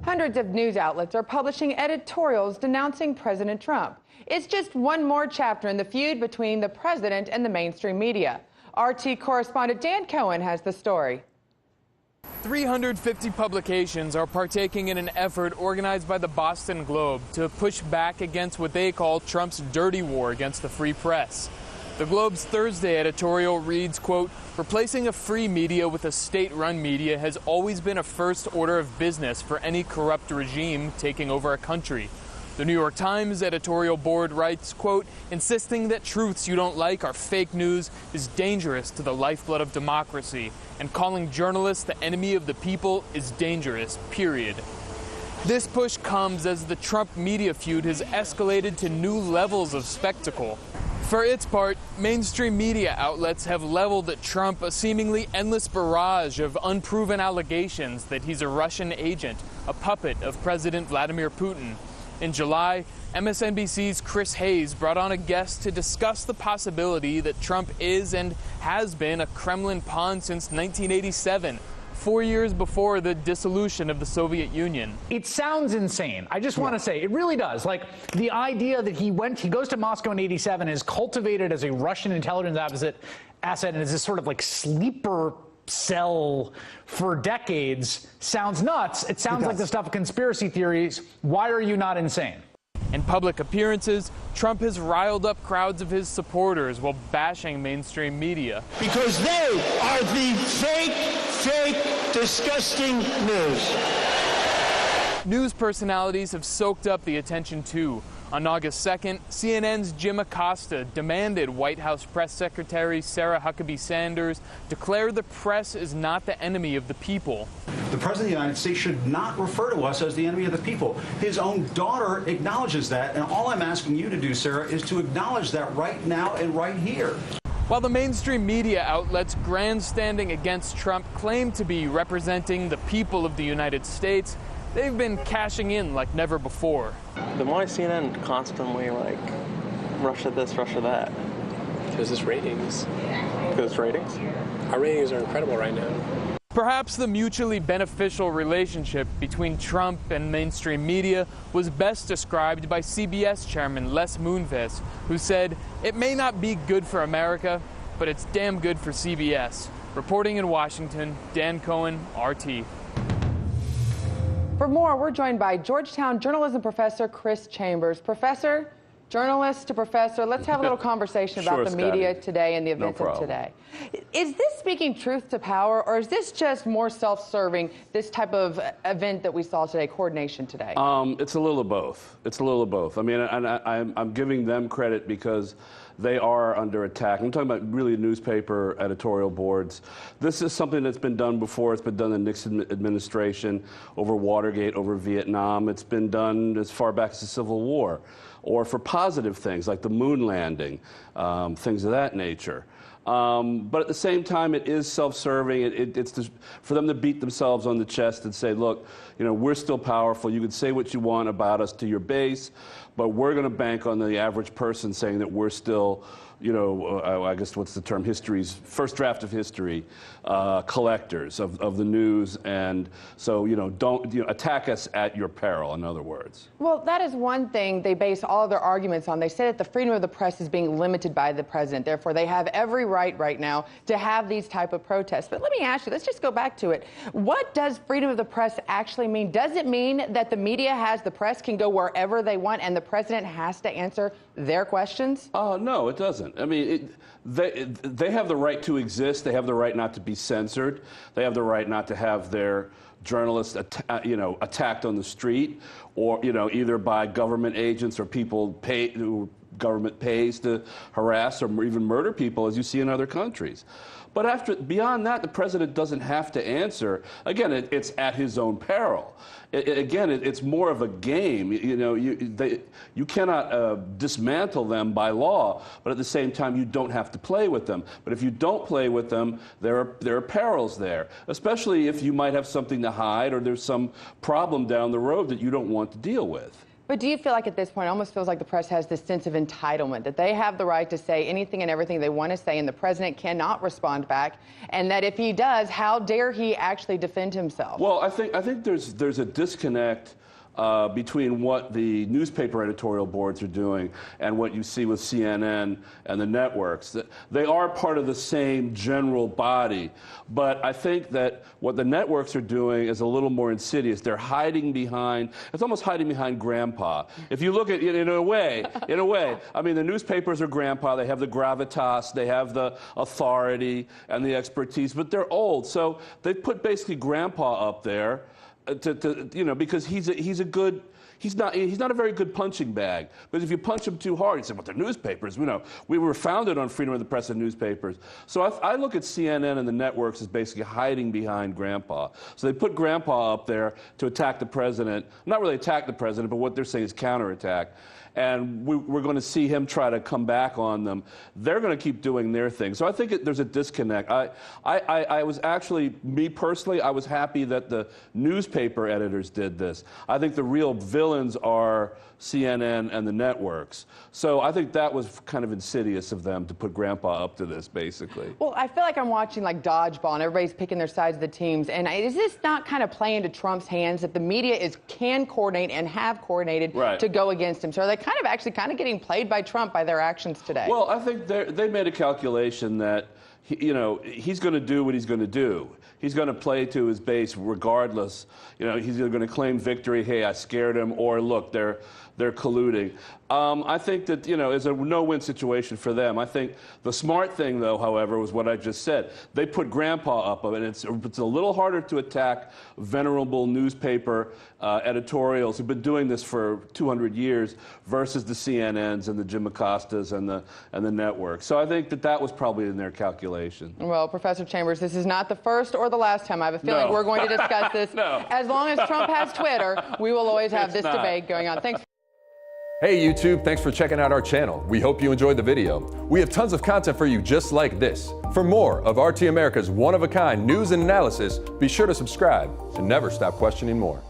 Hundreds of news outlets are publishing editorials denouncing President Trump. It's just one more chapter in the feud between the president and the mainstream media. RT correspondent Dan Cohen has the story. 350 publications are partaking in an effort organized by the Boston Globe to push back against what they call Trump's dirty war against the free press. The Globe's Thursday editorial reads, quote, "Replacing a free media with a state-run media has always been a first order of business for any corrupt regime taking over a country." The New York Times editorial board writes, quote, "Insisting that truths you don't like are fake news is dangerous to the lifeblood of democracy, and calling journalists the enemy of the people is dangerous, period." This push comes as the Trump media feud has escalated to new levels of spectacle. For its part, mainstream media outlets have leveled at Trump a seemingly endless barrage of unproven allegations that he's a Russian agent, a puppet of President Vladimir Putin. In July, MSNBC's Chris Hayes brought on a guest to discuss the possibility that Trump is and has been a Kremlin pawn since 1987. 4 years before the dissolution of the Soviet Union. It sounds insane. I just want to say, it really does. Like, the idea that he goes to Moscow in 87, is cultivated as a Russian intelligence asset, and is this sort of like sleeper cell for decades, sounds nuts. It sounds like the stuff of conspiracy theories. Why are you not insane? In public appearances, Trump has riled up crowds of his supporters while bashing mainstream media. Because they are the fake, disgusting news. News personalities have soaked up the attention too. On August 2nd, CNN's Jim Acosta demanded White House Press Secretary Sarah Huckabee Sanders declare the press is not the enemy of the people. The President of the United States should not refer to us as the enemy of the people. His own daughter acknowledges that, and all I'm asking you to do, Sarah, is to acknowledge that right now and right here. While the mainstream media outlets grandstanding against Trump claim to be representing the people of the United States, they've been cashing in like never before. Then why is CNN constantly like, Russia this, Russia that? Because it's ratings. Because it's ratings? Our ratings are incredible right now. Perhaps the mutually beneficial relationship between Trump and mainstream media was best described by CBS chairman Les Moonves, who said, "It may not be good for America, but it's damn good for CBS." Reporting in Washington, Dan Cohen, RT. For more, we're joined by Georgetown Journalism Professor Chris Chambers. Professor, journalist to professor, let's have a little conversation about the media today and the events of today. Is this speaking truth to power, or is this just more self-serving, this type of event that we saw today, coordination today? It's a little of both. It's a little of both. I mean, I'm giving them credit because they are under attack. I'm talking about really newspaper editorial boards. This is something that's been done before. It's been done in the Nixon administration, over Watergate, over Vietnam. It's been done as far back as the Civil War, or for positive things like the moon landing, things of that nature. But at the same time, it is self-serving. It's for them to beat themselves on the chest and say, look, you know, we're still powerful. You can say what you want about us to your base, but we're going to bank on the average person saying that we're still, you know, I guess what's the term, history's first draft of history, collectors of the news. And so, you know, don't attack us at your peril, in other words. Well, that is one thing they base all of their arguments on. They say that the freedom of the press is being limited by the president. Therefore, they have every right now to have these type of protests. But let me ask you, let's just go back to it. What does freedom of the press actually mean? Does it mean that the media the press can go wherever they want and the president has to answer their questions? No, it doesn't. I mean, they have the right to exist. They have the right not to be censored. They have the right not to have their journalists, attacked on the street, or either by government agents or people who government pays to harass or even murder people, as you see in other countries. But beyond that, the president doesn't have to answer. Again, it's at his own peril. It's more of a game. You cannot dismantle them by law, but at the same time, you don't have to play with them. But if you don't play with them, there are perils there, especially if you might have something to hide or there's some problem down the road that you don't want to deal with. But do you feel like at this point, it almost feels like the press has this sense of entitlement, that they have the right to say anything and everything they want to say, and the president cannot respond back, and that if he does, how dare he actually defend himself? Well, I think there's a disconnect between what the newspaper editorial boards are doing and what you see with CNN and the networks. They are part of the same general body, but I think that what the networks are doing is a little more insidious. They're hiding behind, it's almost hiding behind grandpa. If you look at it in a way, I mean, the newspapers are grandpa, they have the gravitas, they have the authority and the expertise, but they're old, so they put basically grandpa up there because he's not a very good punching bag. But if you punch him too hard, you say, well, they're newspapers. We were founded on freedom of the press and newspapers. So I look at CNN and the networks as basically hiding behind grandpa. So they put grandpa up there to attack the president. Not really attack the president, but what they're saying is counterattack. And we're going to see him try to come back on them. They're going to keep doing their thing. So I think there's a disconnect. I was actually, me personally, I was happy that the newspaper editors did this. I think the real villains are CNN and the networks. So I think that was kind of insidious of them to put grandpa up to this, basically. Well, I feel like I'm watching like dodgeball, and everybody's picking their sides of the teams. And is this not kind of playing into Trump's hands that the media can coordinate and have coordinated to go against him? So are they kind of getting played by Trump by their actions today? Well, I think they made a calculation that he's going to do what he's going to do. He's going to play to his base regardless. He's either going to claim victory, hey, I scared him, or look, they're colluding. I think that, it's a no-win situation for them. I think the smart thing, though, however, was what I just said. They put grandpa up of it, and it's a little harder to attack venerable newspaper editorials who've been doing this for 200 years versus the CNNs and the Jim Acostas and the networks. So I think that was probably in their calculation. Well, Professor Chambers, this is not the first or the last time. I have a feeling we're going to discuss this. As long as Trump has Twitter, we will always have this debate going on. Thanks. Hey YouTube, thanks for checking out our channel. We hope you enjoyed the video. We have tons of content for you just like this. For more of RT America's one-of-a-kind news and analysis, be sure to subscribe and never stop questioning more.